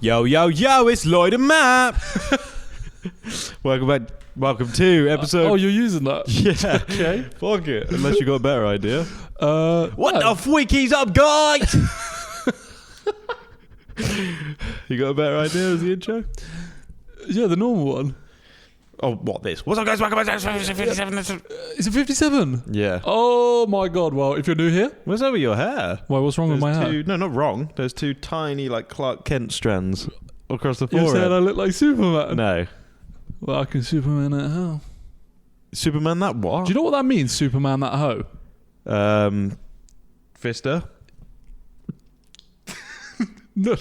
Yo, yo, yo, it's Lloyd and Matt. Welcome back. Welcome to episode... Oh, you're using that? Yeah. Okay. Fuck it. Unless you got a better idea. What no. the freakies up, guys? You got a better idea as the intro? Yeah, the normal one. Oh, what this? What's up, guys? Welcome back to episode 57. Is it 57? Yeah. Oh my god, well, if you're new here... What's over your hair? Why, what's wrong with my hair? No, not wrong. There's two tiny, like, Clark Kent strands across the You're forehead. saying I look like Superman? No. Well, I can Superman that hoe. Superman that what? Do you know what that means, Superman that hoe? Fister? No.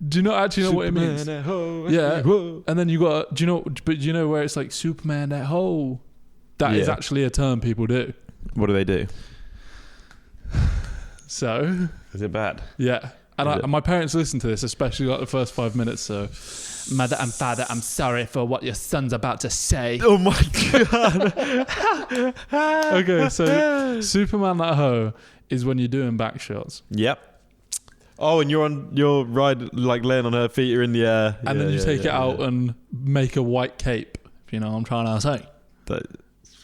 Do you not actually know what it means? Superman that hoe. Yeah. Whoa. And then you got... Do you know where it's like, Superman that hoe? That is actually a term people do. What do they do? So... Is it bad? Yeah. And my parents listen to this, especially like the first 5 minutes, so... Mother and father, I'm sorry for what your son's about to say. Oh my god. Okay, so Superman that hoe is when you're doing back shots. Yep. Oh, and you're like laying on her feet, you're in the air. And then you take it out and make a white cape, if you know what I'm trying to say.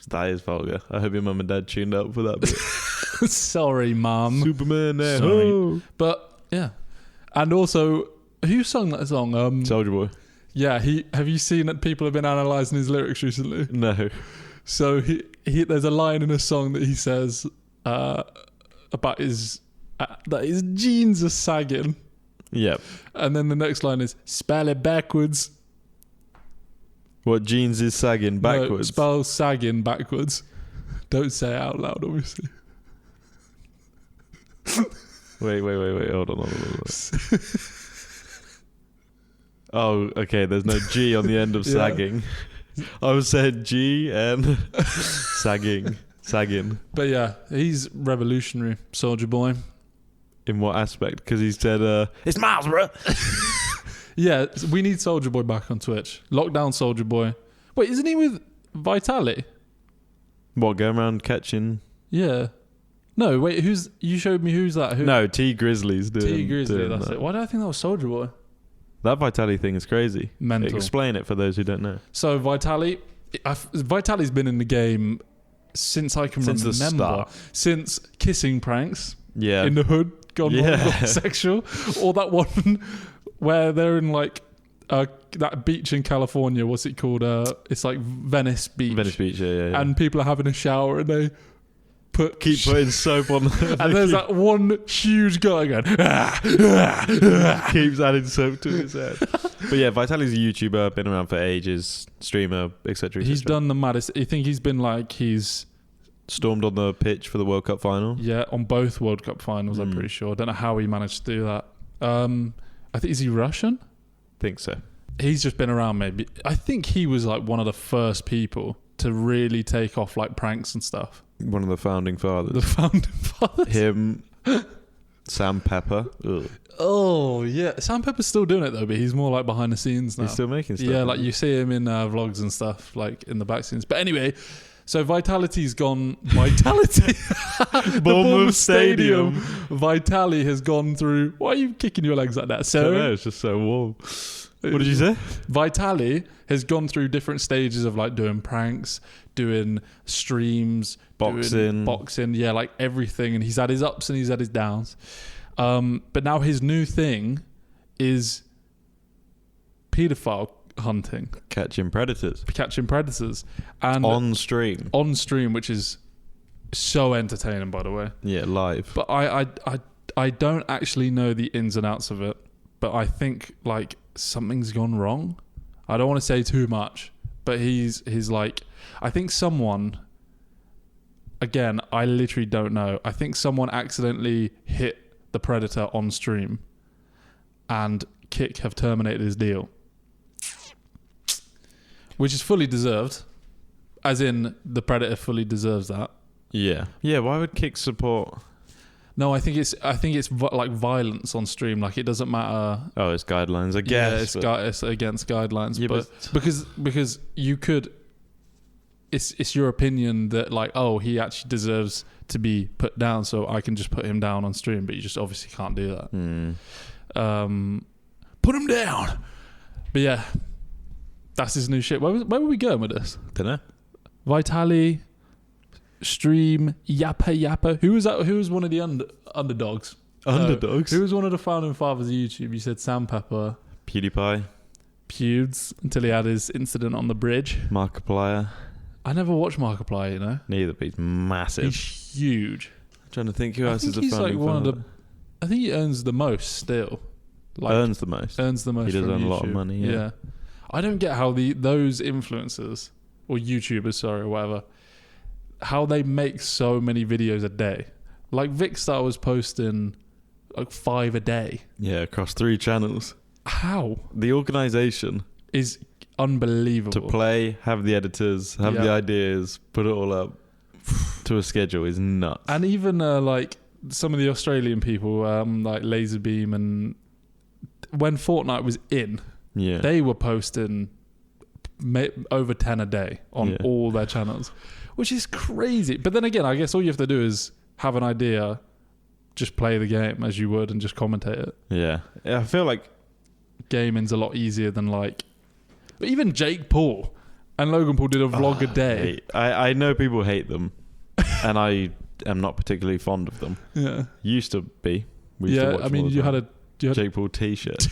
That is vulgar. I hope your mum and dad tuned up for that bit. Sorry, mum. Superman there. Sorry. But, yeah. And also, who sung that song? Soulja Boy. Yeah, have you seen that people have been analysing his lyrics recently? No. So he there's a line in a song that he says about his that his jeans are sagging. Yep. And then the next line is spell it backwards. What, jeans is sagging backwards? No, spell sagging backwards. Don't say it out loud, obviously. Wait. Hold on. Oh, okay. There's no G on the end of sagging. I was saying G and sagging. But yeah, he's revolutionary, Soulja Boy. In what aspect? Because he said, it's Miles, bro. Yeah, we need Soulja Boy back on Twitch. Lockdown Soulja Boy. Wait, isn't he with Vitali? What, going around catching? Yeah. No, wait, you showed me who's that? Who? No, T Grizzly's doing T Grizzly, that's that. it. Why do I think that was Soulja Boy? That Vitality thing is crazy. Mental. Explain it for those who don't know. So Vitali's been in the game since I can remember. The start. Since kissing pranks. Yeah. In the hood, gone sexual. Or that one where they're in like that beach in California. What's it called? It's like Venice Beach. Venice Beach, yeah. And people are having a shower and they keep putting soap on and there's that one huge guy going keeps adding soap to his head. But yeah, Vitali's a YouTuber, been around for ages, streamer, etc. He's done the maddest. I think he's stormed on the pitch for the World Cup final. Yeah, on both World Cup finals, I'm pretty sure. I don't know how he managed to do that. I think, is he Russian? Think so. He's just been around maybe. I think he was like one of the first people to really take off like pranks and stuff. One of the founding fathers. The founding fathers. Him, Sam Pepper. Ugh. Oh, yeah. Sam Pepper's still doing it though, but he's more like behind the scenes now. He's still making stuff. Yeah, like you see him in vlogs and stuff, like in the back scenes. But anyway, so Vitality's gone... Vitality? Bournemouth Stadium. Vitali has gone through... Why are you kicking your legs like that? I don't know, it's just so warm. What did you say? Vitali has gone through different stages of like doing pranks, doing streams, doing boxing, yeah, like everything. And he's had his ups and he's had his downs. But now his new thing is paedophile hunting. Catching predators. And on stream, which is so entertaining, by the way. Yeah, live. But I don't actually know the ins and outs of it. But I think like something's gone wrong. I don't want to say too much, but he's like, I think someone, again, I literally don't know. I think someone accidentally hit the predator on stream and Kick have terminated his deal, which is fully deserved, as in the predator fully deserves that. Yeah. Why would Kick support? No, I think it's like violence on stream. Like it doesn't matter. Oh, it's guidelines, I guess. Yeah, it's against guidelines. Yeah, but because you could, it's your opinion that like, oh, he actually deserves to be put down, so I can just put him down on stream. But you just obviously can't do that. put him down. But yeah, that's his new shit. Where were we going with this? Dunno. Vitali, Stream, Yappa. Who was that? Who was one of the underdogs? Underdogs? Who was one of the founding fathers of YouTube? You said Sam Pepper. PewDiePie. Pewds, until he had his incident on the bridge. Markiplier. I never watched Markiplier, you know. Neither, but he's massive. He's huge. I'm trying to think who else is a he's founding like one father. of the. I think he earns the most still. Like, Earns the most. He does from earn a YouTube. lot of money, yeah. I don't get how those influencers or YouTubers, sorry, or whatever, how they make so many videos a day. Like Vicstar was posting like 5 a day. Yeah, across 3 channels. How? The organisation Is unbelievable. to play, have the editors, have the ideas, put it all up to a schedule is nuts. And even like some of the Australian people, like Laserbeam, and when Fortnite was in, they were posting over 10 a day on all their channels, which is crazy. But then again, I guess all you have to do is have an idea, just play the game as you would and just commentate it. Yeah. I feel like gaming's a lot easier than like, but even Jake Paul and Logan Paul did a vlog a day. I know people hate them and I am not particularly fond of them. Yeah. Used to be. We used to watch I mean, you had a Jake Paul t-shirt.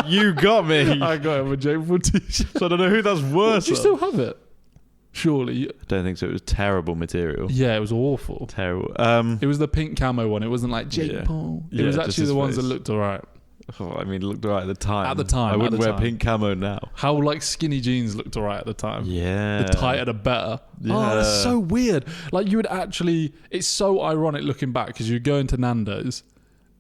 You got me. I got him a Jake Paul t-shirt. So I don't know who that's worse. Do you still have it? Surely. I don't think so. It was terrible material. Yeah, it was awful. Terrible. It was the pink camo one. It wasn't like Jake Paul. It was actually the ones that looked alright. Oh, I mean, it looked alright at the time. At the time. I wouldn't wear pink camo now. How like skinny jeans looked alright at the time. Yeah. The tighter the better. Yeah. Oh, that's so weird. Like you would actually, it's so ironic looking back because you go into Nando's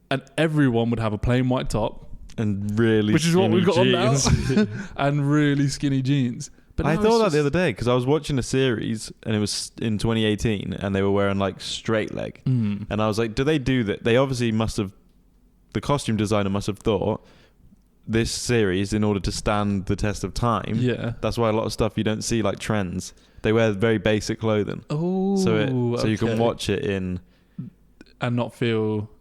and everyone would have a plain white top. And really which is what we've got jeans. on now. And really skinny jeans. But I thought that the other day because I was watching a series and it was in 2018 and they were wearing like straight leg. And I was like, do they do that? They obviously must have, the costume designer must have thought this series, in order to stand the test of time, that's why a lot of stuff you don't see like trends. They wear very basic clothing. Oh, so you can watch it in and not feel.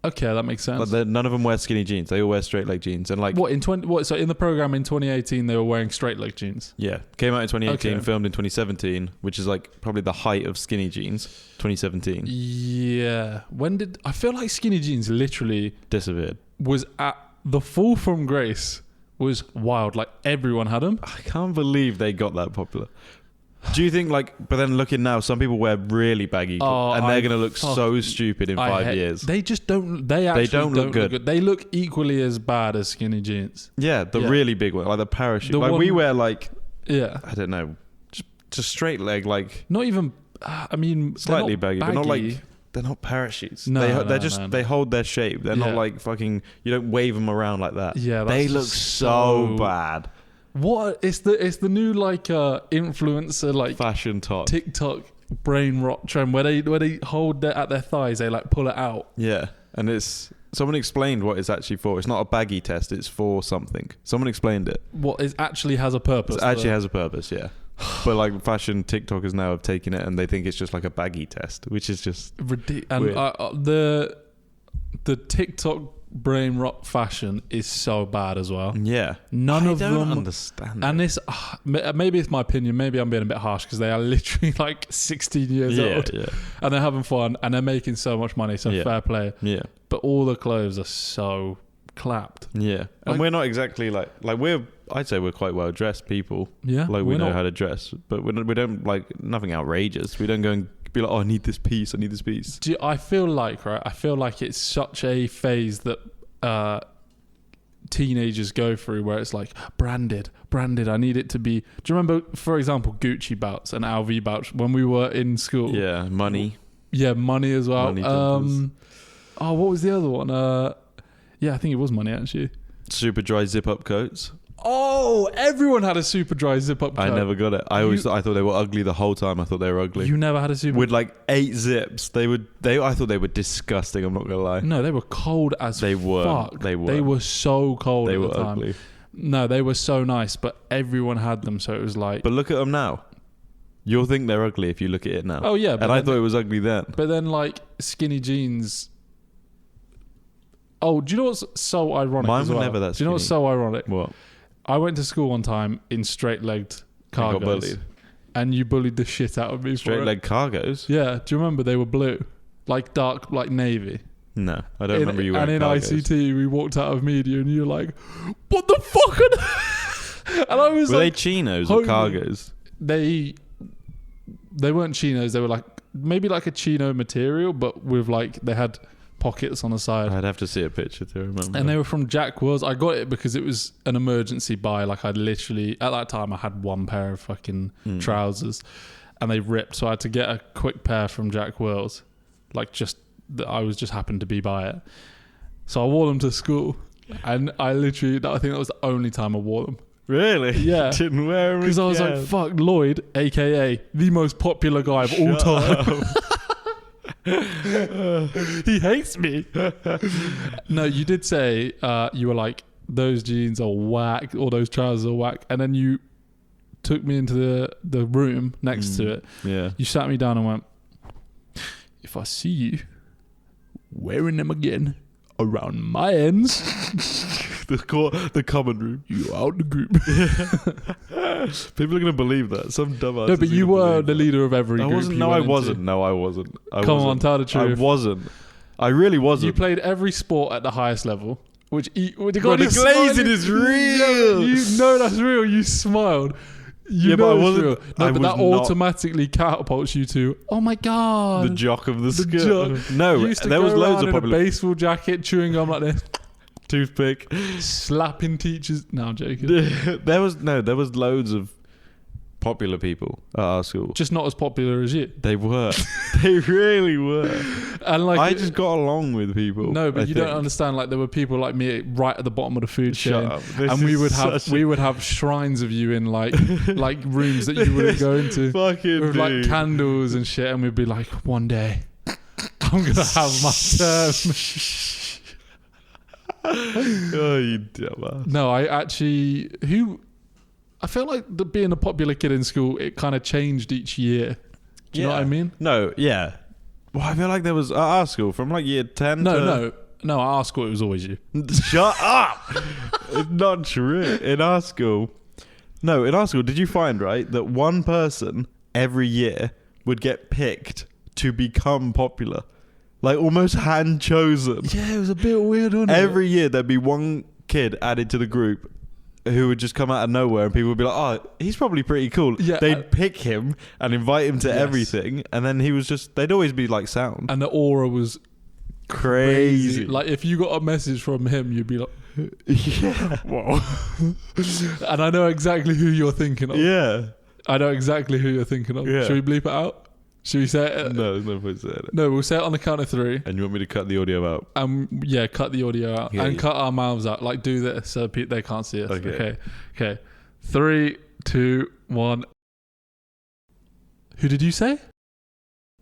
Okay, that makes sense. But none of them wear skinny jeans. They all wear straight leg jeans. And like So in the program in 2018, they were wearing straight leg jeans. Yeah, came out in 2018, filmed in 2017, which is like probably the height of skinny jeans. 2017. Yeah, I feel like skinny jeans literally disappeared. Was at the fall from grace was wild. Like everyone had them. I can't believe they got that popular. Do you think but then looking now, some people wear really baggy and they're going to look so stupid in 5 years. They just don't, they don't look good. They look equally as bad as skinny jeans. Yeah, the really big one, like the parachute. We wear I don't know, just straight leg, like. Not even, I mean. Slightly baggy, but not like, they're not parachutes. No, they hold their shape. They're not like fucking, you don't wave them around like that. Yeah, they look so bad. What it's the new like influencer like fashion top TikTok brain rot trend where they hold at their thighs, they like pull it out. Yeah, and it's someone explained what it's actually for. It's not a baggy test. It's for something. Someone explained it. What it actually has a purpose. It actually has a purpose. Yeah, but like fashion TikTokers now have taken it and they think it's just like a baggy test, which is just ridiculous. And the TikTok brain rot fashion is so bad as well. Yeah, none of them understand. And this, maybe it's my opinion. Maybe I'm being a bit harsh because they are literally like 16 years old, and they're having fun and they're making so much money. So fair play. Yeah, but all the clothes are so clapped. Yeah, and we're not exactly like I'd say we're quite well dressed people. Yeah, like we know how to dress, but we don't like nothing outrageous. We don't go and be like, oh, I need this piece. I feel like it's such a phase that teenagers go through where it's like branded. I need it to be. Do you remember, for example, Gucci belts and LV belts when we were in school? Yeah, money. Yeah, money as well. Money what was the other one? Yeah, I think it was money actually. Super dry zip up coats. Oh, everyone had a super dry zip up coat. I never got it. I thought they were ugly the whole time. I thought they were ugly. You never had a super with like 8 zips. I thought they were disgusting. I'm not gonna lie. No, they were cold as they were. Fuck. They were. They were so cold. They at were the time. ugly. No, they were so nice, but everyone had them, so it was like. But look at them now. You'll think they're ugly if you look at it now. Oh yeah, and I thought it was ugly then. But then, like skinny jeans. Oh, do you know what's so ironic? Mine as were well? never that Do you know what's so ironic? What? I went to school one time in straight-legged cargos. Got bullied. And you bullied the shit out of me for it. Straight-leg cargos? Yeah. Do you remember they were blue? Like dark, like navy. No, I don't remember you wearing And in cargos. ICT, we walked out of media and you were like, what the fuck? And I was Were they like... chinos or cargos? They weren't chinos. They were like, maybe like a chino material, but with like, they had pockets on the side. I'd have to see a picture to remember. And they were from Jack Wills. I got it because it was an emergency buy. Like I'd literally, at that time, I had one pair of fucking trousers and they ripped. So I had to get a quick pair from Jack Wills. Like just, I was just happened to be by it. So I wore them to school. And I think that was the only time I wore them. Really? Yeah. Didn't wear them Because I was like, fuck, Lloyd, a.k.a. the most popular guy of all time. He hates me. No, you did say you were like, those jeans are whack or those trousers are whack. And then you took me into the room next to it. Yeah. You sat me down and went, if I see you wearing them again around my ends... the common room. You out the group. People are going to believe that. Some dumbass. No, but you were the leader of every group. I wasn't. No, I wasn't. No, I wasn't. Come on, tell the truth. I wasn't. I really wasn't. You played every sport at the highest level. Which Bro, the glazing is real. You know that's real. You smiled. You know it's real. No, but that automatically catapults you to, oh my God. The jock of the school. No, you used to there go was loads around of in a baseball jacket, chewing gum like this. Toothpick. Slapping teachers. No, I'm joking. There was loads of popular people at our school. Just not as popular as you. They were. They really were. And like I just got along with people. No, but you don't understand. Like there were people like me right at the bottom of the food chain, and we would have shrines of you in like rooms that you wouldn't go into, fucking with like candles and shit, and we'd be like, one day I'm gonna have my turn. Oh, you dumbass. No, I felt like being a popular kid in school, it kind of changed each year. Do you know what I mean? No, yeah. Well, I feel like there was at our school from like year 10 No, at our school it was always you. Shut up! It's not true. In our school, did you find, right, that one person every year would get picked to become popular? Like almost hand chosen. Yeah, it was a bit weird, wasn't it? Every year there'd be one kid added to the group who would just come out of nowhere and people would be like, oh, he's probably pretty cool. Yeah, they'd pick him and invite him to everything, and then he was just, they'd always be like sound. And the aura was crazy. Like if you got a message from him, you'd be like, yeah. whoa. And I know exactly who you're thinking of. Yeah. I know exactly who you're thinking of. Yeah. Should we bleep it out? Should we say it? No, there's no point saying it. No, we'll say it on the count of 3. And you want me to cut the audio out? Yeah, cut the audio out. Yeah, and cut our mouths out. Like do this so they can't see us. Okay. 3, 2, 1. Who did you say?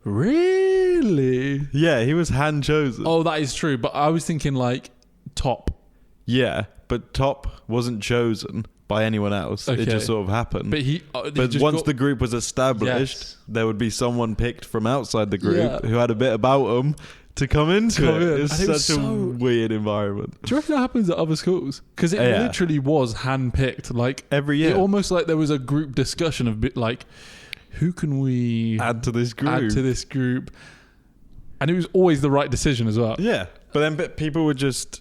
Really? Yeah, he was hand chosen. Oh, that is true. But I was thinking like top. Yeah, but Top wasn't chosen by anyone else. Okay. It just sort of happened. But once the group was established, there would be someone picked from outside the group who had a bit about them to come into it. It's such a weird environment. Do you reckon that happens at other schools? Because it literally was hand-picked. Like every year. It almost like there was a group discussion of like, who can we add to this group? And it was always the right decision as well. Yeah. But then people would just...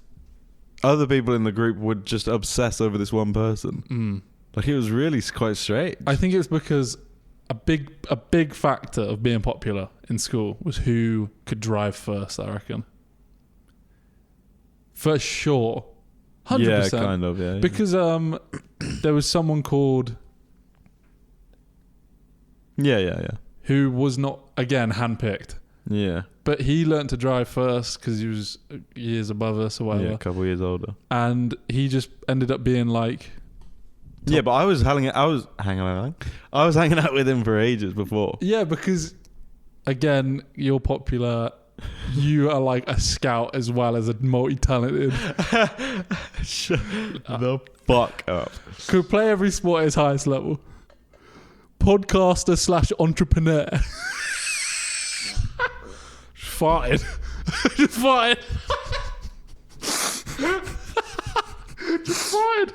Other people in the group would just obsess over this one person. Like it was really quite strange. I think it's because a big factor of being popular in school was who could drive first, I reckon. For sure. 100%. Yeah, kind of, yeah. Because there was someone called... Yeah. Who was not, again, handpicked. Yeah. But he learned to drive first because he was years above us or whatever. Yeah, a couple of years older. And he just ended up being like... Yeah, but I was hanging out with him for ages before. Yeah, because, again, you're popular. You are like a scout as well as a multi-talented. Shut the fuck up. Could play every sport at his highest level. Podcaster/entrepreneur. Farted. Just farted. Just farted.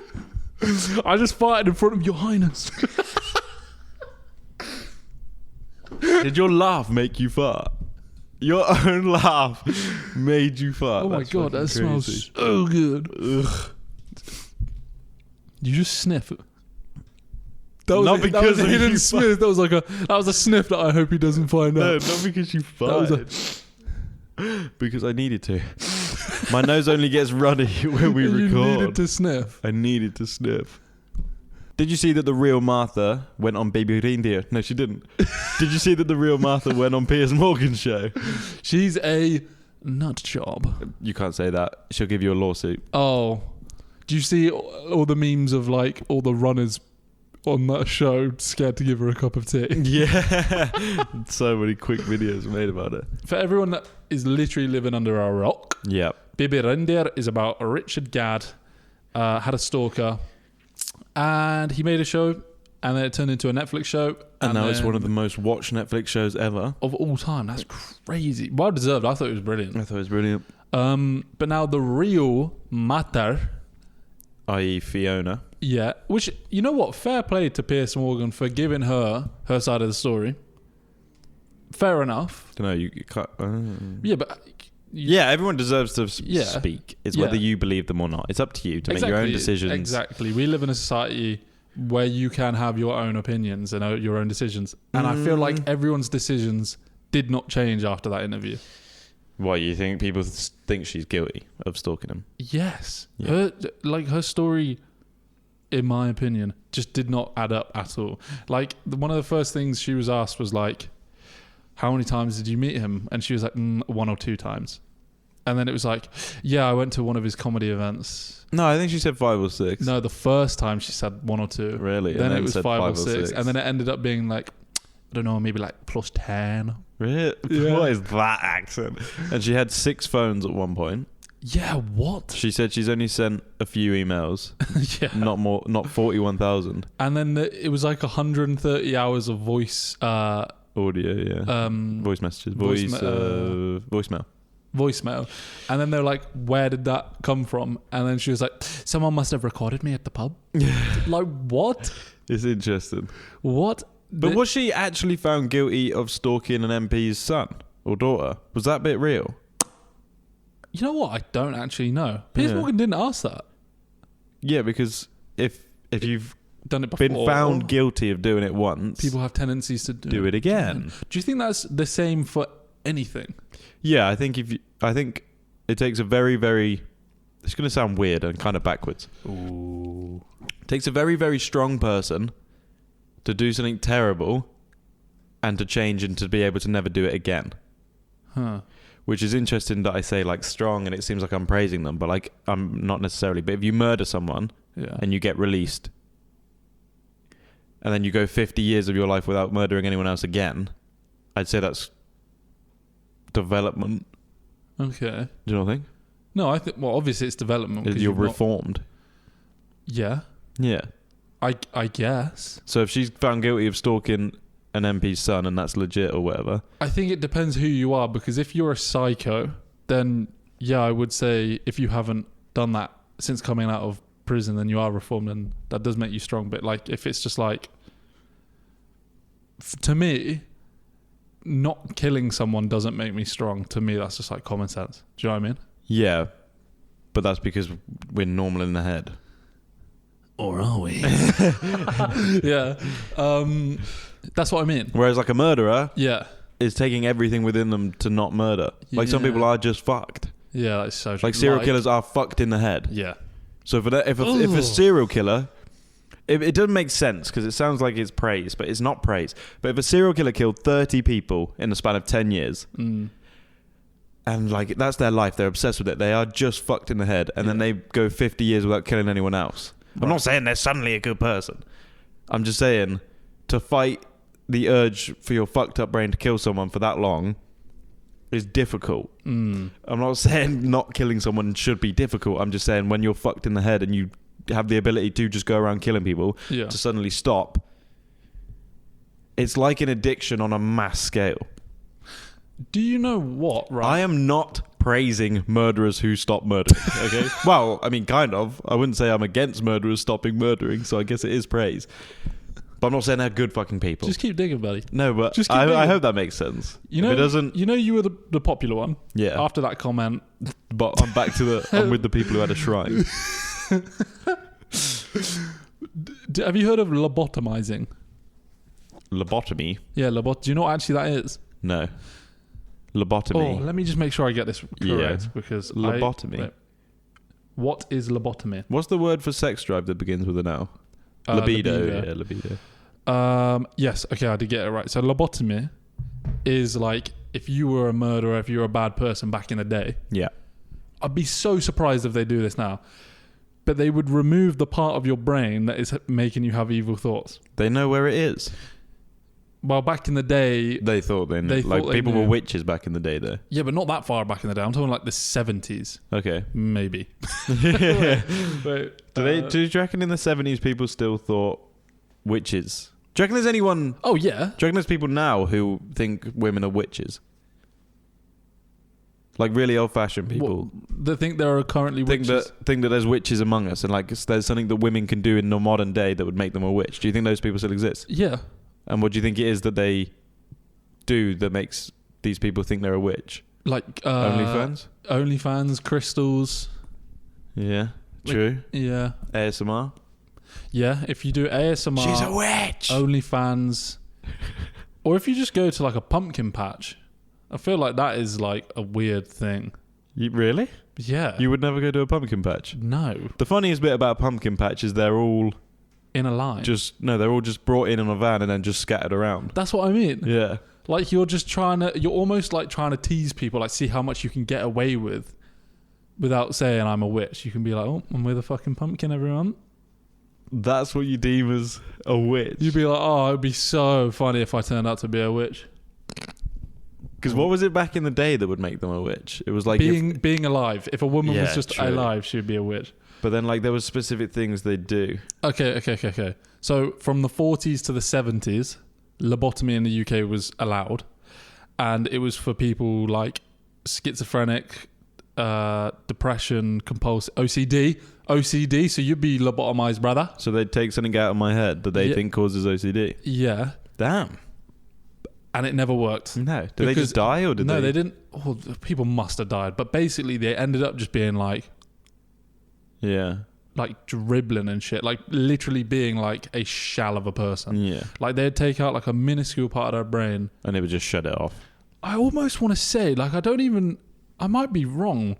I just farted in front of your highness. Did your laugh make you fart? Your own laugh made you fart. Oh my god, that smells so good. Ugh. You just sniff it. That was not because that was of hidden you sniff. That was a sniff that I hope he doesn't find out. No, not because you farted. Because I needed to. My nose only gets runny when we record. You needed to sniff. I needed to sniff. Did you see that the real Martha went on Birender? No, she didn't. Did you see that the real Martha went on Piers Morgan's show? She's a nut job. You can't say that. She'll give you a lawsuit. Oh. Do you see all the memes of like all the runners on that show scared to give her a cup of tea? Yeah. So many quick videos made about it. For everyone that is literally living under a rock, yeah, Birender is about Richard Gadd, had a stalker, and he made a show, and then it turned into a Netflix show. And now it's one of the most watched Netflix shows ever. Of all time. That's crazy. Well deserved. I thought it was brilliant. I thought it was brilliant. But now the real matter, i.e. Fiona. Yeah, which, you know what? Fair play to Piers Morgan for giving her side of the story. Fair enough. I don't know, you can't... Yeah, but... yeah, everyone deserves to speak. It's whether you believe them or not. It's up to you to make your own decisions. Exactly. We live in a society where you can have your own opinions and your own decisions. And I feel like everyone's decisions did not change after that interview. What, you think people think she's guilty of stalking him? Yes. Yeah. Her story, in my opinion, just did not add up at all. Like, one of the first things she was asked was like, how many times did you meet him? And she was like, 1 or 2 times. And then it was like, yeah, I went to one of his comedy events. No, I think she said 5 or 6. No, the first time she said 1 or 2. Really? Then it was 5 or 6. And then it ended up being like, I don't know, maybe like plus 10. Really? Yeah. What is that accent? And she had 6 phones at one point. Yeah, what? She said she's only sent a few emails. Yeah. Not 41,000. And then it was like 130 hours of voice... audio, yeah. Voice messages. Voicemail. Voicemail. And then they're like, where did that come from? And then she was like, someone must have recorded me at the pub. Like, what? It's interesting. What? But was she actually found guilty of stalking an MP's son or daughter? Was that bit real? You know what? I don't actually know. Piers Morgan didn't ask that. Yeah, because if you've done it before, been found guilty of doing it once, people have tendencies to do it again. Do you think that's the same for anything? Yeah, I think it takes a very, very... It's going to sound weird and kind of backwards. Ooh. It takes a very, very strong person to do something terrible and to change and to be able to never do it again. Huh. Which is interesting that I say like strong and it seems like I'm praising them, but like I'm not necessarily. But if you murder someone and you get released and then you go 50 years of your life without murdering anyone else again, I'd say that's development. Okay. Do you not think? No, I think, well, obviously it's development. You're reformed. Yeah. Yeah. I guess. So if she's found guilty of stalking an MP's son and that's legit or whatever. I think it depends who you are, because if you're a psycho, then yeah, I would say if you haven't done that since coming out of prison, then you are reformed, and that does make you strong. But like, if it's just like, to me, not killing someone doesn't make me strong. To me, that's just like common sense. Do you know what I mean? Yeah. But that's because we're normal in the head. Or are we? Yeah. That's what I mean. Whereas like a murderer is taking everything within them to not murder. Like some people are just fucked. Yeah, that's so true. Like serial killers are fucked in the head. Yeah. So if a serial killer, it doesn't make sense because it sounds like it's praise, but it's not praise. But if a serial killer killed 30 people in the span of 10 years, and like that's their life, they're obsessed with it, they are just fucked in the head, and then they go 50 years without killing anyone else. Right. I'm not saying they're suddenly a good person. I'm just saying to fight the urge for your fucked up brain to kill someone for that long is difficult. I'm not saying not killing someone should be difficult. I'm just saying when you're fucked in the head and you have the ability to just go around killing people, to suddenly stop, it's like an addiction on a mass scale. Do you know what, right? I am not praising murderers who stop murdering. Okay. Well, I mean, kind of. I wouldn't say I'm against murderers stopping murdering, so I guess it is praise. But I'm not saying they're good fucking people. Just keep digging, buddy. No, but Just keep digging. I hope that makes sense. You know, if it doesn't, you were the popular one. Yeah. After that comment, but I'm back to I'm with the people who had a shrine. Have you heard of lobotomizing? Lobotomy? Yeah, do you know what actually that is? No. Lobotomy. Oh, let me just make sure I get this correct because lobotomy. What is lobotomy? What's the word for sex drive that begins with an L? Libido. Yeah, libido. Yes, okay, I did get it right. So lobotomy is like if you were a murderer, if you were a bad person back in the day. Yeah. I'd be so surprised if they do this now. But they would remove the part of your brain that is making you have evil thoughts. They know where it is. Well, back in the day... They thought they knew. Like, people were witches back in the day, though. Yeah, but not that far back in the day. I'm talking like the 70s. Okay. Maybe. Wait, do you reckon in the 70s people still thought witches? Do you reckon there's anyone... Oh, yeah. Do you reckon there's people now who think women are witches? Like really old-fashioned people. They think there are currently witches. Think that there's witches among us, and like there's something that women can do in the modern day that would make them a witch. Do you think those people still exist? Yeah. And what do you think it is that they do that makes these people think they're a witch? Like OnlyFans, crystals. Yeah, true. Yeah. ASMR. Yeah, if you do ASMR, she's a witch. OnlyFans, or if you just go to like a pumpkin patch. I feel like that is like a weird thing. Really? Yeah. You would never go to a pumpkin patch? No. The funniest bit about pumpkin patch is they're all... in a line? They're all just brought in a van and then just scattered around. That's what I mean. Yeah. Like you're almost like trying to tease people, like see how much you can get away with without saying I'm a witch. You can be like, oh, I'm with a fucking pumpkin, everyone. That's what you deem as a witch? You'd be like, oh, it'd be so funny if I turned out to be a witch. Because what was it back in the day that would make them a witch? It was like... Being alive. If a woman was just alive, she'd be a witch. But then like there was specific things they'd do. Okay. So from the 40s to the 70s, lobotomy in the UK was allowed. And it was for people like schizophrenic, depression, compulsive, OCD. So you'd be lobotomized, brother. So they'd take something out of my head that they think causes OCD. Yeah. Damn. And it never worked. No. Did they just die or did they? No, they didn't. Oh, people must have died. But basically, they ended up just being like... Yeah. Like dribbling and shit. Like literally being like a shell of a person. Yeah. Like they'd take out like a minuscule part of their brain. And they would just shut it off. I almost want to say, like, I might be wrong,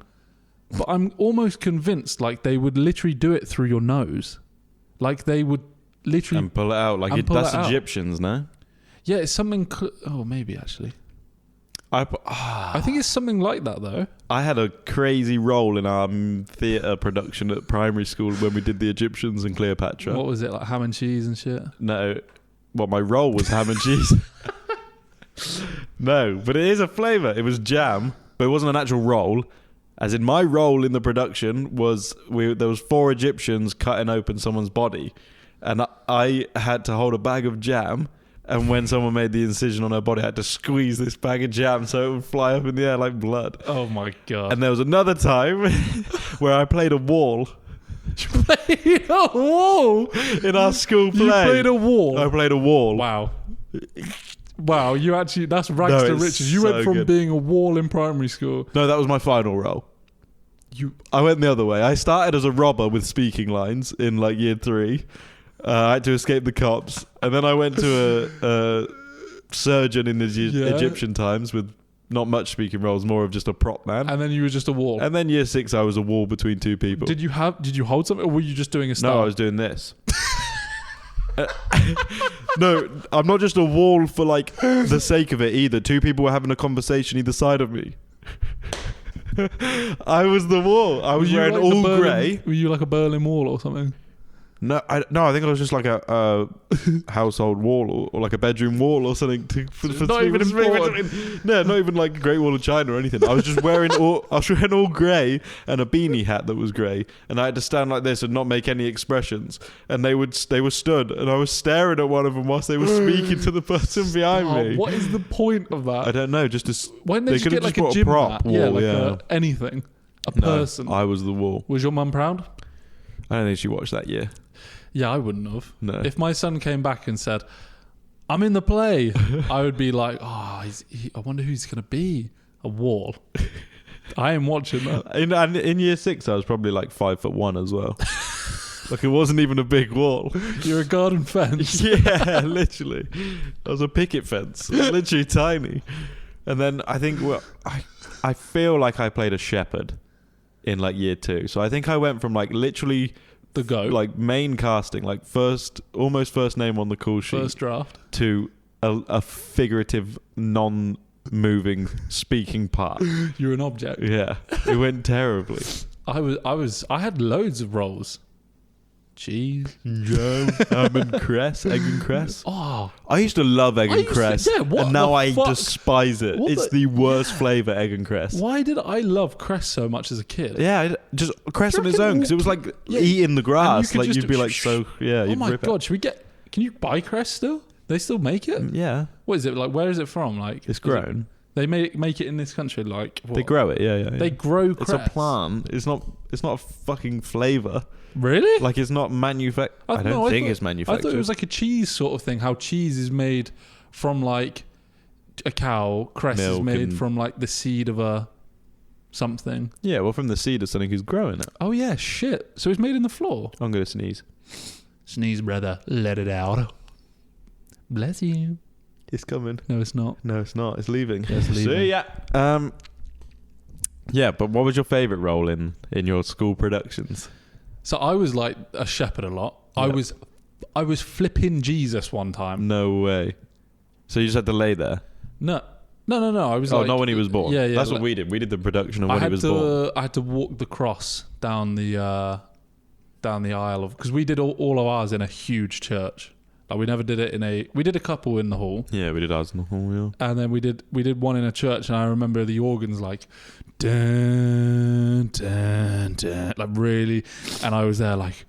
but I'm almost convinced like they would literally do it through your nose. Like they would literally... And pull it out. Like that's Egyptians, no? Yeah, it's something... maybe actually. I think it's something like that though. I had a crazy role in our theatre production at primary school when we did the Egyptians and Cleopatra. What was it, like ham and cheese and shit? No. Well, my role was ham and cheese. No, but it is a flavour. It was jam, but it wasn't an actual roll. As in my role in the production was there was 4 Egyptians cutting open someone's body. And I had to hold a bag of jam. And when someone made the incision on her body, I had to squeeze this bag of jam so it would fly up in the air like blood. Oh my God. And there was another time where I played a wall. You played a wall? In our school play. You played a wall? I played a wall. Wow. Wow, that's rags to riches. You went from being a wall in primary school. No, that was my final role. I went the other way. I started as a robber with speaking lines in like year 3. I had to escape the cops, and then I went to a surgeon in the Egyptian times with not much speaking roles, more of just a prop man. And then you were just a wall. And then year 6, I was a wall between 2 people. Did you hold something, or were you just doing a star? No, I was doing this. No, I'm not just a wall for like the sake of it either. 2 people were having a conversation either side of me. I was the wall. I was wearing all grey. Were you like a Berlin Wall or something? No, I think it was just like a household wall or like a bedroom wall or something. Not even important. No, not even like Great Wall of China or anything. I was just wearing all grey and a beanie hat that was grey, and I had to stand like this and not make any expressions. And they were stood, and I was staring at one of them whilst they were speaking to the person behind me. What is the point of that? I don't know. Just as Why didn't they just get like a gym mat? Anything. A person. I was the wall. Was your mum proud? I don't think she watched that year. Yeah, I wouldn't have. No. If my son came back and said, "I'm in the play," I would be like, "Oh, I wonder who he's going to be." A wall. I am watching that. In year 6, I was probably like 5'1" as well. Like it wasn't even a big wall. You're a garden fence. Yeah, literally. I was a picket fence. It was literally tiny. And then I think I feel like I played a shepherd in like year 2. So I think I went from like literally the goat, like main casting, like almost first name on the call sheet, first draft, to a figurative non-moving speaking part. You're an object. Yeah, it went terribly. I had loads of roles. Cheese, jam, and cress, egg and cress. Oh, I used to love egg and cress, and now I despise it. It's the worst flavour, egg and cress. Why did I love cress so much as a kid? Yeah, just cress on its own, because it was like eating the grass. Like you'd be like, so yeah. Oh my god, should we get? Can you buy cress still? They still make it? Yeah. What is it like? Where is it from? Like it's grown. They make it in this country. Like what? They grow it. Yeah. They grow cress. It's a plant. It's not a fucking flavour. Really? Like it's not manufactured. I don't think it's manufactured. I thought it was like a cheese sort of thing. How cheese is made from like a cow. Cress is made from like the seed of a something. Yeah, well, from the seed of something who's growing it. Oh yeah, shit. So it's made in the floor. I'm gonna sneeze. Sneeze, brother. Let it out. Bless you. It's coming. No, it's not. No, it's not. It's leaving. Yeah, it's leaving. See ya. Yeah, but what was your favourite role in your school productions? So I was like a shepherd a lot. Yep. I was flipping Jesus one time. No way. So you just had to lay there? No. I was not when he was born. Yeah. That's what we did. We did the production of when he was born. I had to walk the cross down the aisle of, because we did all of ours in a huge church. Like we never did it we did a couple in the hall. Yeah, we did ours in the hall, yeah. And then we did one in a church, and I remember the organs like dun, dun, dun, like really, and I was there like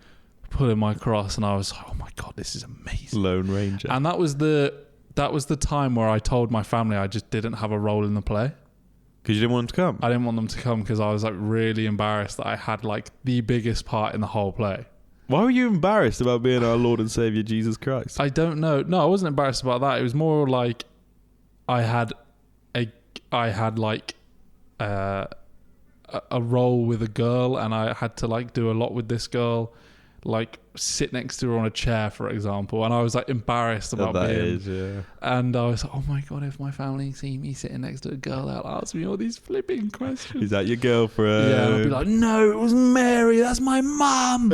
pulling my cross, and I was like, oh my god, this is amazing. Lone Ranger. And that was the time where I told my family I just didn't have a role in the play. Because you didn't want them to come? I didn't want them to come because I was like really embarrassed that I had like the biggest part in the whole play. Why were you embarrassed about being our Lord and Saviour Jesus Christ? I don't know. No, I wasn't embarrassed about that. It was more like I had like a role with a girl, and I had to like do a lot with this girl, like sit next to her on a chair, for example, and I was like embarrassed about being. And I was like, oh my god, if my family see me sitting next to a girl, they'll ask me all these flipping questions. Is that your girlfriend? Yeah, and I'll be like, no, it was Mary. That's my mum.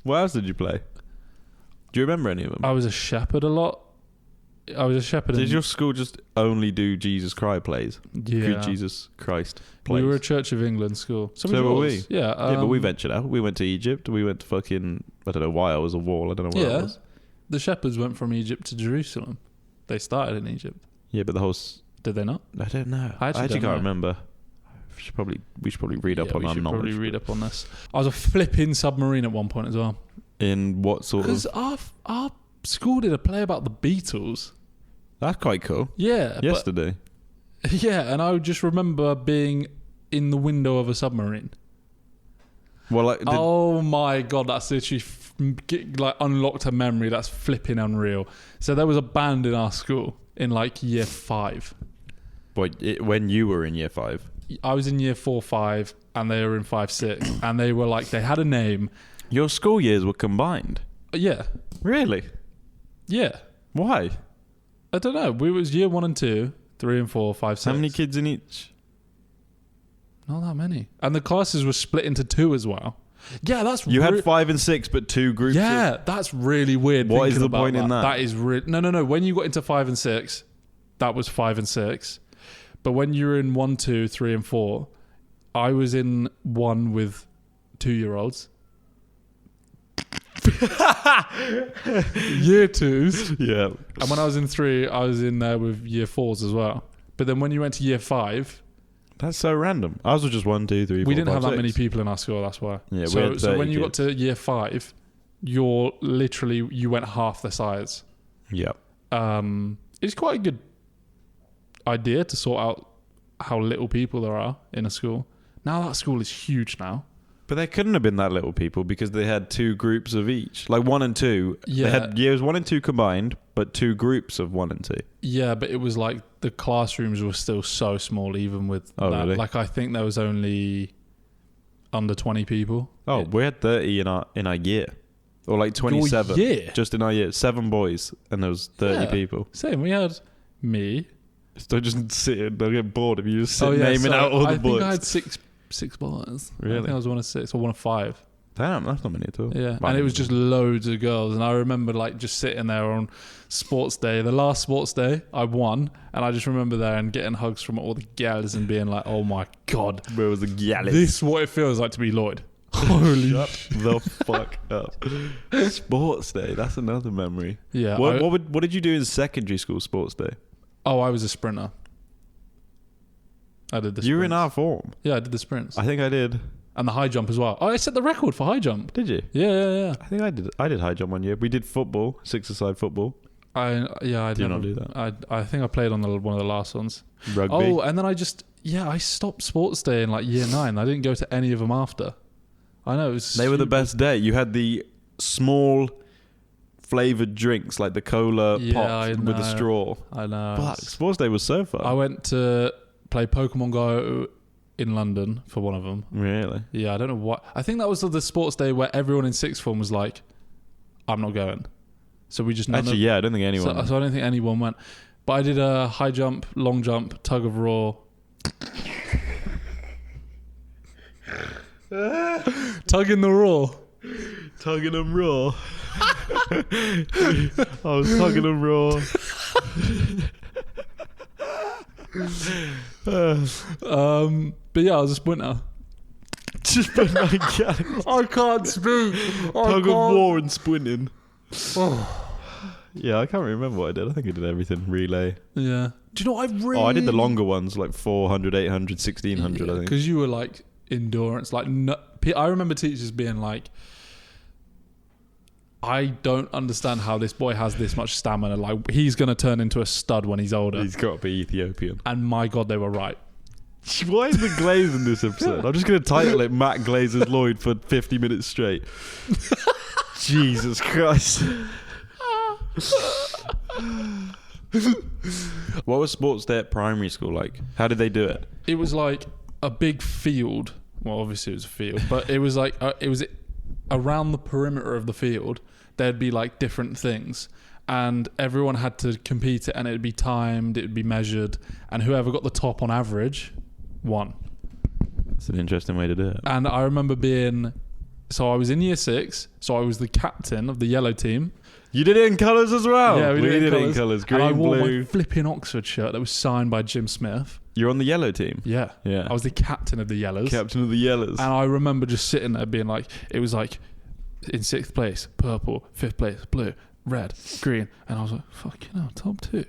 What else did you play? Do you remember any of them? I was a shepherd a lot. Did your school just only do Jesus Christ plays? Yeah. Jesus Christ plays? We were a Church of England school. So were we. Yeah. But we ventured out. We went to Egypt. We went to fucking, I don't know why I was a wall. I don't know where I was. The shepherds went from Egypt to Jerusalem. They started in Egypt. Yeah, but the whole... Did they not? I don't know. I actually can't remember. We should probably read up on our knowledge. We should probably read up on this. I was a flipping submarine at one point as well. In what sort of... Because our school did a play about the Beatles. That's quite cool. Yeah. Yesterday. Yeah, and I just remember being in the window of a submarine. Well, like... Oh my god, that's literally like unlocked a memory that's flipping unreal. So there was a band in our school in like year 5. When you were in year 5? I was in year 4-5 and they were in 5-6 and they were like, they had a name. Your school years were combined? Yeah. Really? Yeah. Why? I don't know. We was year 1 and 2, 3 and 4, 5, 6. How many kids in each? Not that many. And the classes were split into 2 as well. Yeah, that's... You had 5 and 6, but 2 groups. Yeah, that's really weird. What is the point in that? That is really... No. When you got into 5 and 6, that was 5 and 6. But when you were in 1, 2, 3 and 4, I was in 1 with 2-year-olds. year twos. Yeah. And when I was in 3, I was in there with year 4s as well. But then when you went to year 5, That's so random. Ours was just 1, 2, 3, 4, we didn't 5, have that 6. many people in our school. That's why. Yeah, we So, had so 30 when you got kids. to year 5, you went half the size. Yeah. It's quite a good idea to sort out how little people there are in a school. Now that school is huge now. But they couldn't have been that little people because they had 2 groups of each. Like 1 and 2. Yeah. They had years 1 and 2 combined, but 2 groups of 1 and 2. Yeah, but it was like the classrooms were still so small even with Oh, that. really? Like I think there was only under 20 people. Oh, we had 30 in our year. Or like 27. Your year? Just in our year. 7 boys and there was 30 Yeah. people. Same, we had me. So just sitting, they'll get bored if you just sit naming out all the boys. I think I had six boys. Really? I think I was one of 6 or one of 5. Damn, that's not many at all. Yeah, Well, and it was just loads of girls. And I remember like just sitting there on sports day, the last sports day, I won. And I just remember there and getting hugs from all the gals and being like, oh my God, Where was the galley? this is what it feels like to be Lloyd. Holy Shut the fuck up. Sports day, that's another memory. Yeah. What did you do in secondary school sports day? I was a sprinter. I did the sprints. You were in our form. Yeah, I did the sprints. I think I did. And the high jump as well. Oh, I set the record for high jump. Did you? Yeah. I think I did. I did high jump one year. We did football, 6-a-side football. I Did you never, not do that? I think I played on one of the last ones. Rugby. Oh, and then I stopped sports day in like year 9. I didn't go to any of them after. I know. They were the best day. You had the small flavoured drinks like the cola pop with the straw. I know. Fuck, sports day was so fun. I went to play Pokemon Go in London for one of them. Really? Yeah, I don't know what. I think that was the sports day where everyone in sixth form was like, I'm not going. So we just... Actually, yeah, I don't think anyone... So I don't think anyone went. But I did a high jump, long jump, tug of war. Tug in the raw. Tugging them raw. I was tugging them raw. But yeah, I was a sprinter. Just put my cat. I can't speak. Tug of war and sprinting. Yeah, I can't remember what I did. I think I did everything. Relay. Yeah. Do you know what I really... Oh, I did the longer ones, like 400, 800, 1600, I think. Because you were like endurance. Like, no, I remember teachers being like, I don't understand how this boy has this much stamina. Like, he's going to turn into a stud when he's older. He's got to be Ethiopian. And my God, they were right. Why is the glaze in this episode? I'm just going to title it Matt Glazes Lloyd for 50 minutes straight. Jesus Christ. What was sports day at primary school like? How did they do it? It was like a big field. Well, obviously it was a field, but it was like it was around the perimeter of the field. There'd be like different things, and everyone had to compete it, and it'd be timed, it'd be measured, and whoever got the top on average won. That's an interesting way to do it. And I remember so I was in year 6, so I was the captain of the yellow team. You did it in colours as well? Yeah, we did it in colours. Green, and I wore blue. my flipping Oxford shirt that was signed by Jim Smith. You're on the yellow team? Yeah. Yeah. I was the captain of the yellows. Captain of the yellows. And I remember just sitting there being like, it was like, in 6th place, purple, 5th place, blue, red, green. And I was like, fucking hell, top 2.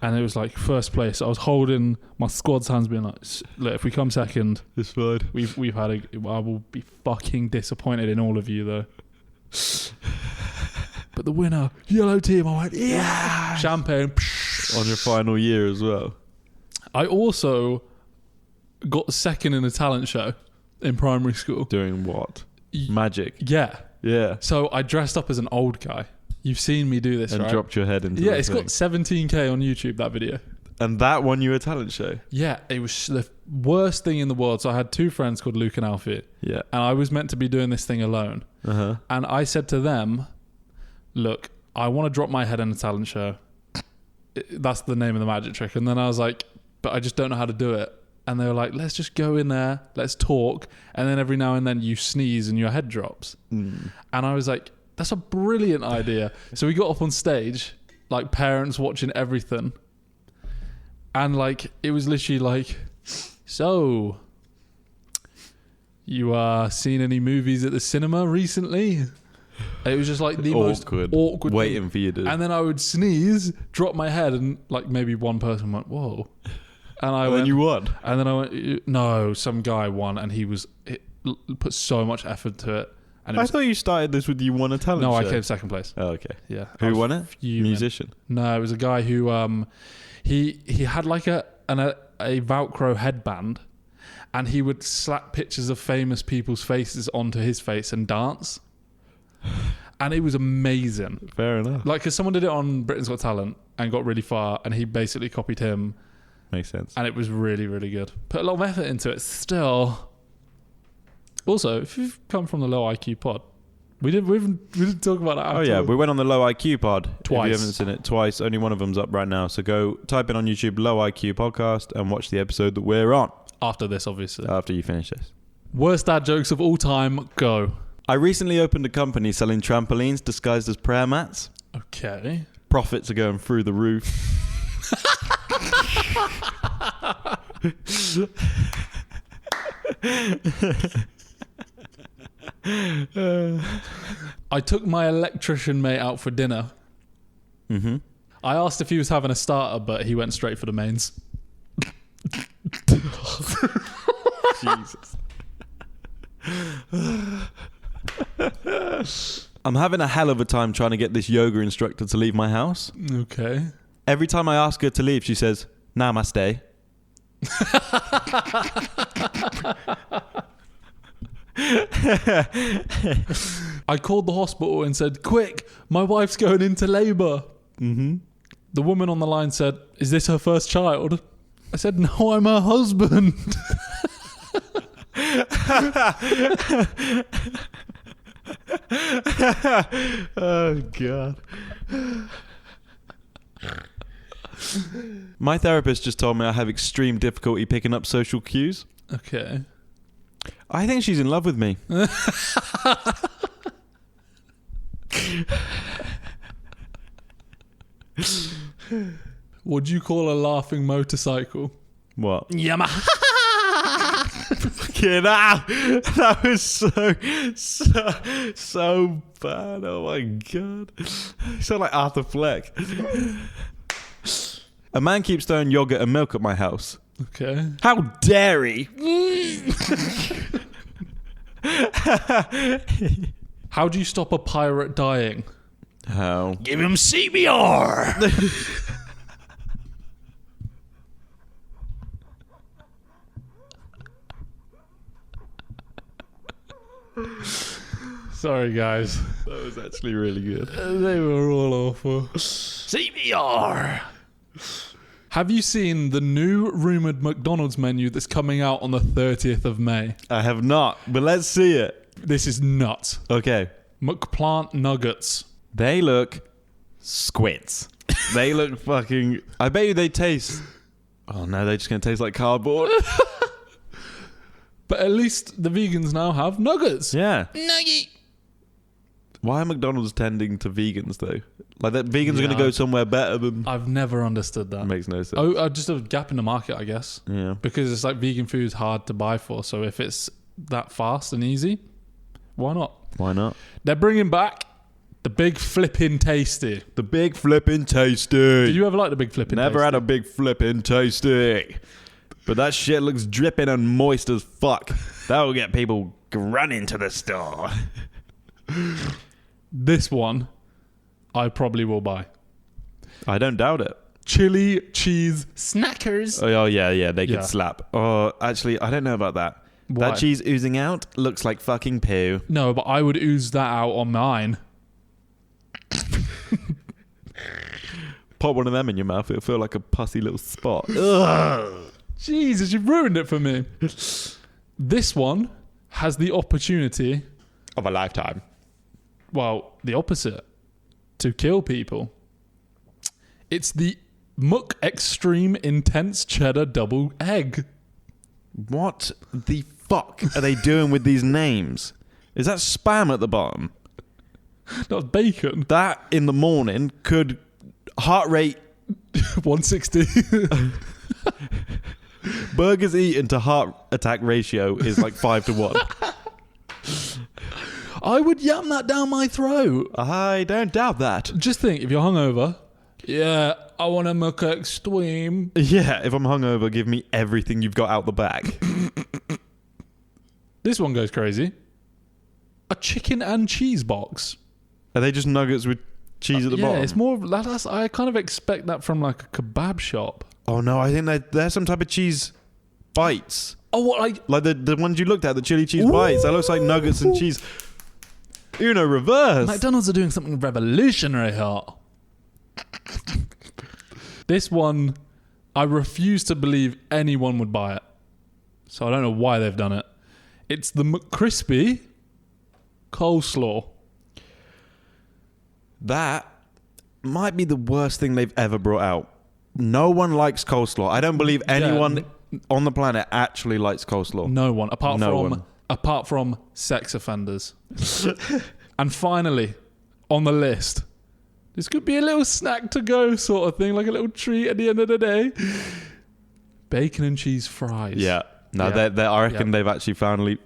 And it was like 1st place. I was holding my squad's hands being like, look, if we come 2nd, it's fine. We've had I will be fucking disappointed in all of you though. But the winner, yellow team, I went, yeah! Champagne. On your final year as well. I also got 2nd in a talent show in primary school. Doing what? Magic. Yeah. Yeah. So I dressed up as an old guy. You've seen me do this, and right? dropped your head into Yeah, the it's thing. got 17k on YouTube, that video. And that won you a talent show? Yeah, it was the worst thing in the world. So I had 2 friends called Luke and Alfie. Yeah. And I was meant to be doing this thing alone. Uh-huh. And I said to them, look, I want to drop my head in a talent show. That's the name of the magic trick. And then I was like, but I just don't know how to do it. And they were like, let's just go in there, let's talk. And then every now and then you sneeze and your head drops. And I was like, that's a brilliant idea. So we got up on stage, like parents watching everything. And like, it was literally like, so, you seen any movies at the cinema recently? It was just like the most awkward waiting thing. for you to. And then I would sneeze, drop my head, and like maybe one person went, "Whoa!" And I went, then you won. And then I went, "No, some guy won," and he put so much effort to it. And I thought you started this with you won a talent show. No, I came second place. Oh, okay. Yeah. Who won it? Musician. No, it was a guy who he had like a Velcro headband, and he would slap pictures of famous people's faces onto his face and dance. And it was amazing. Fair enough. Like, because someone did it on Britain's Got Talent and got really far, and he basically copied him. Makes sense. And it was really, really good. Put a lot of effort into it still. Also, if you've come from the Low IQ pod, we didn't talk about that at all. Oh yeah, we went on the Low IQ pod. Twice. If you haven't seen it, twice. Only one of them's up right now. So go type in on YouTube Low IQ podcast and watch the episode that we're on. After this, obviously. After you finish this. Worst dad jokes of all time, go. I recently opened a company selling trampolines disguised as prayer mats. Okay. Profits are going through the roof. I took my electrician mate out for dinner. Mm-hmm. I asked if he was having a starter, but he went straight for the mains. Jesus. I'm having a hell of a time trying to get this yoga instructor to leave my house. Okay. Every time I ask her to leave, she says, "Namaste." I called the hospital and said, "Quick, my wife's going into labour." Mm-hmm. The woman on the line said, "Is this her first child?" I said, "No, I'm her husband." Oh God. My therapist just told me I have extreme difficulty picking up social cues. Okay. I think she's in love with me. What do you call a laughing motorcycle? What? Yamaha. Fucking hell. That was so bad. Oh my God. You sound like Arthur Fleck. A man keeps throwing yogurt and milk at my house. Okay. How dare he? How do you stop a pirate dying? How? Give him CPR. Sorry, guys. That was actually really good. They were all awful. CPR. Have you seen the new rumoured McDonald's menu that's coming out on the 30th of May? I have not, but let's see it. This is nuts. Okay. McPlant nuggets. They look squits. They look fucking... I bet you they taste... Oh no, they're just going to taste like cardboard. But at least the vegans now have nuggets. Yeah. Nugget. Why are McDonald's tending to vegans though? Like that vegans are going to go somewhere better than... I've never understood that. It makes no sense. Oh, just a gap in the market, I guess. Yeah. Because it's like vegan food is hard to buy for. So if it's that fast and easy, why not? Why not? They're bringing back the Big Flippin' Tasty. The Big Flippin' Tasty. Did you ever like the Big Flippin' Tasty? Never had a Big Flippin' Tasty. But that shit looks dripping and moist as fuck. That will get people running to the store. This one, I probably will buy. I don't doubt it. Chili cheese snackers. Oh yeah, they Yeah. could slap. Oh, actually, I don't know about that. Why? That cheese oozing out looks like fucking poo. No, but I would ooze that out on mine. Pop one of them in your mouth, it'll feel like a pussy little spot. Ugh. Jesus, you've ruined it for me. This one has the opportunity, Of a lifetime. well, the opposite, to kill people. It's the Muck Extreme Intense Cheddar Double Egg. What the fuck are they doing with these names? Is that spam at the bottom? That's bacon. That in the morning could heart rate 160. burgers eaten to heart attack ratio is like 5 to 1. I would yam that down my throat. I don't doubt that. Just think, if you're hungover, yeah, I want a Mocha Extreme. Yeah, if I'm hungover, give me everything you've got out the bag. This one goes crazy. A chicken and cheese box. Are they just nuggets with cheese at the bottom? Yeah, it's more. I kind of expect that from like a kebab shop. Oh no, I think they're some type of cheese bites. Oh, what? Like the ones you looked at, the chili cheese bites. That looks like nuggets and cheese. Uno reverse. McDonald's are doing something revolutionary here. This one, I refuse to believe anyone would buy it. So I don't know why they've done it. It's the McCrispy coleslaw. That might be the worst thing they've ever brought out. No one likes coleslaw. I don't believe anyone on the planet actually likes coleslaw. No one, apart from sex offenders. And finally, on the list, this could be a little snack to go sort of thing, like a little treat at the end of the day. Bacon and cheese fries. Yeah. No, I reckon they've actually finally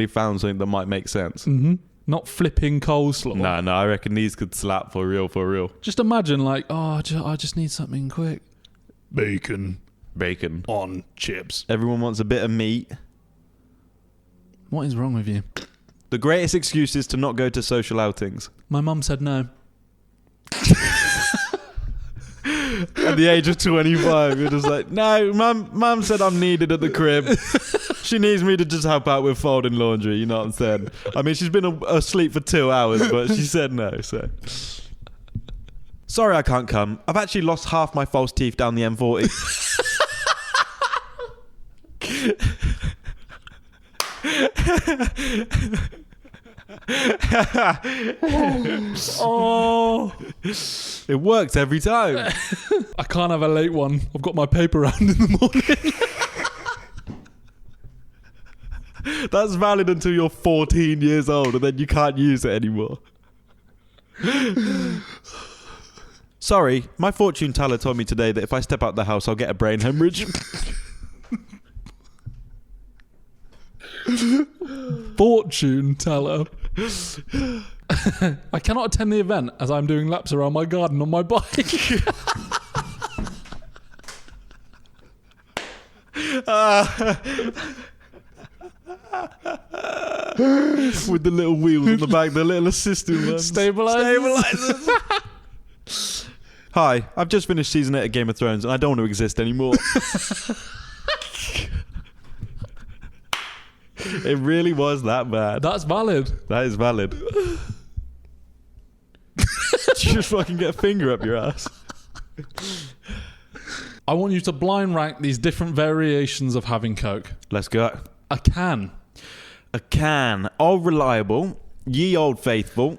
found something that might make sense. Mm-hmm. Not flipping coleslaw. No, I reckon these could slap for real. Just imagine like, I just need something quick. Bacon on chips. Everyone wants a bit of meat. What is wrong with you? The greatest excuse is to not go to social outings. My mum said no. At the age of 25, you're just like, no, mum said I'm needed at the crib. She needs me to just help out with folding laundry, you know what I'm saying? I mean, she's been asleep for 2 hours, but she said no, so. Sorry I can't come. I've actually lost half my false teeth down the M40. Oh, it works every time. I can't have a late one. I've got my paper round in the morning. That's valid until you're 14 years old, and then you can't use it anymore. Sorry, my fortune teller told me today that if I step out the house, I'll get a brain hemorrhage. Fortune teller. I cannot attend the event as I'm doing laps around my garden on my bike. With the little wheels on the back, the little assistant ones. Stabilizers. Hi, I've just finished season 8 of Game of Thrones and I don't want to exist anymore. It really was that bad. That's valid. That is valid. Just fucking get a finger up your ass. I want you to blind rank these different variations of having Coke. Let's go. A can. A can. All reliable. Ye old faithful.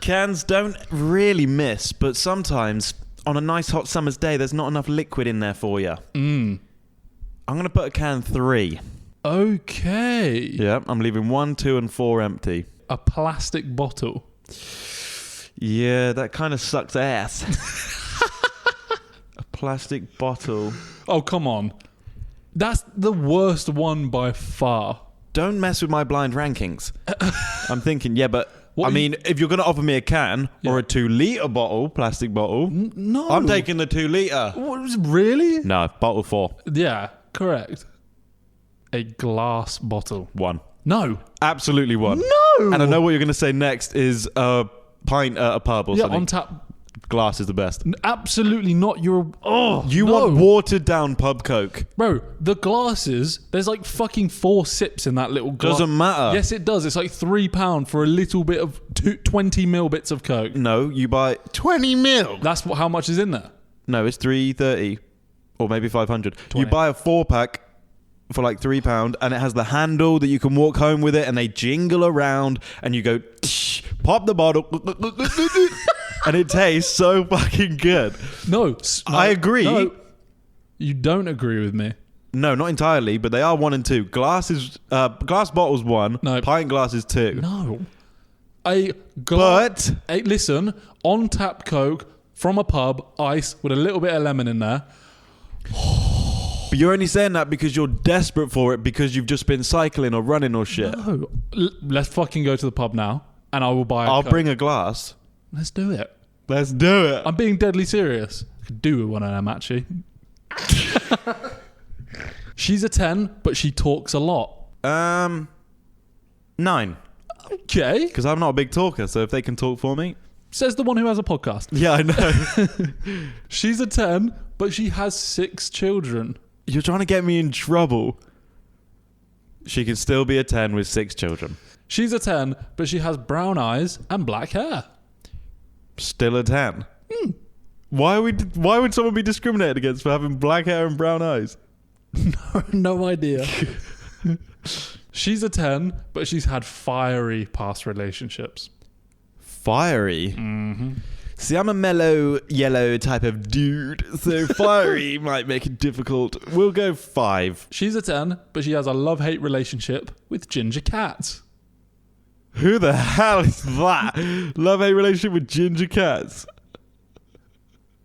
Cans don't really miss, but sometimes on a nice hot summer's day, there's not enough liquid in there for you. I'm going to put a can 3. Okay. Yeah, I'm leaving 1, 2, and 4 empty. A plastic bottle. Yeah, that kind of sucks ass. A plastic bottle. Oh, come on. That's the worst one by far. Don't mess with my blind rankings. I'm thinking, yeah, but What I mean, if you're going to offer me a can or a 2-litre bottle, plastic bottle, no. I'm taking the 2-litre. Really? No, bottle 4. Yeah, correct. A glass bottle. 1. No. Absolutely 1. No. And I know what you're going to say next is a pint at a pub or something. Yeah, on tap. Glass is the best. Absolutely not. You want watered down pub Coke. Bro, the glasses, there's like fucking 4 sips in that little glass. Doesn't matter. Yes, it does. It's like £3 for a little bit of 20 mil bits of Coke. No, you buy 20 mil. That's how much is in there. No, it's 330 or maybe 500. 20. You buy a 4-pack for like £3 and it has the handle that you can walk home with it and they jingle around and you go pop the bottle and it tastes so fucking good. No, I agree. No, you don't agree with me. No, not entirely, but they are 1 and 2. Glass bottles 1. No. Pint glass is 2. No. But listen, on tap Coke from a pub, ice with a little bit of lemon in there. But you're only saying that because you're desperate for it because you've just been cycling or running or shit. No. Let's fucking go to the pub now, and I will buy. I'll bring a glass. Let's do it. Let's do it. I'm being deadly serious. I could do with one of them actually. She's a 10, but she talks a lot. 9. Okay. Because I'm not a big talker, so if they can talk for me. Says the one who has a podcast. Yeah, I know. She's a 10, but she has 6 children. You're trying to get me in trouble. She can still be a 10 with 6 children. She's a 10, but she has brown eyes and black hair. Still a 10. Why would someone be discriminated against for having black hair and brown eyes? No idea. She's a 10, but she's had fiery past relationships. Fiery? Mm-hmm. See, I'm a mellow, yellow type of dude, so fiery might make it difficult. We'll go 5. She's a 10, but she has a love-hate relationship with ginger cats. Who the hell is that? Love-hate relationship with ginger cats?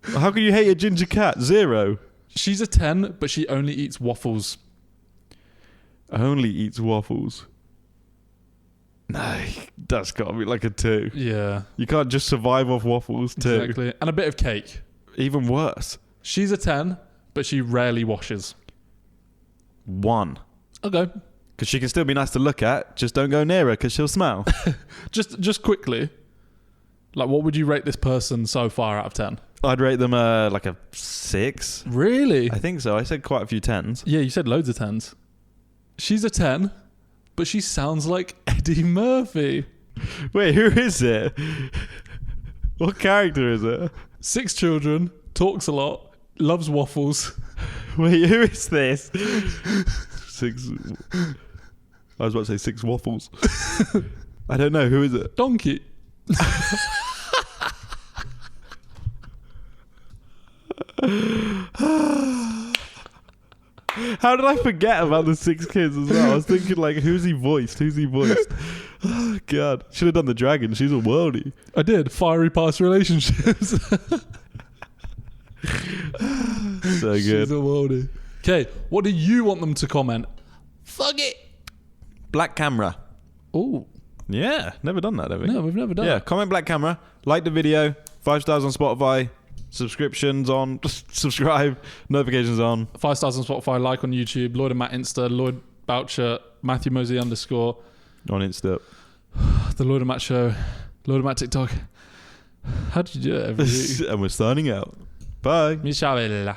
How can you hate a ginger cat? 0. She's a 10, but she only eats waffles. Only eats waffles. No, that's got to be like a 2. Yeah. You can't just survive off waffles, 2. Exactly. And a bit of cake. Even worse. She's a 10, but she rarely washes. 1. Okay. Because she can still be nice to look at, just don't go near her because she'll smell. Just quickly, like what would you rate this person so far out of 10? I'd rate them like a 6. Really? I think so. I said quite a few 10s. Yeah, you said loads of 10s. She's a 10, but she sounds like Eddie Murphy. Wait, who is it? What character is it? 6 children, talks a lot, loves waffles. Wait, who is this? 6... I was about to say 6 waffles. I don't know. Who is it? Donkey. How did I forget about the 6 kids as well? I was thinking like, who's he voiced? Oh, God. Should have done the dragon. She's a worldie. I did. Fiery past relationships. So good. She's a worldie. Okay, what do you want them to comment? Fuck it. Black camera. Oh. Yeah. Never done that, have we? No, we've never done Yeah, it. comment black camera. Like the video. 5 stars on Spotify. Subscriptions on. Subscribe. Notifications on. 5 stars on Spotify, like on YouTube, Lloyd and Matt Insta, Lloyd Boucher, Matthew Mosey _ On Insta. The Lloyd and Matt Show, Lloyd and Matt TikTok. How did you do it every week? And we're signing out. Bye. Michelle.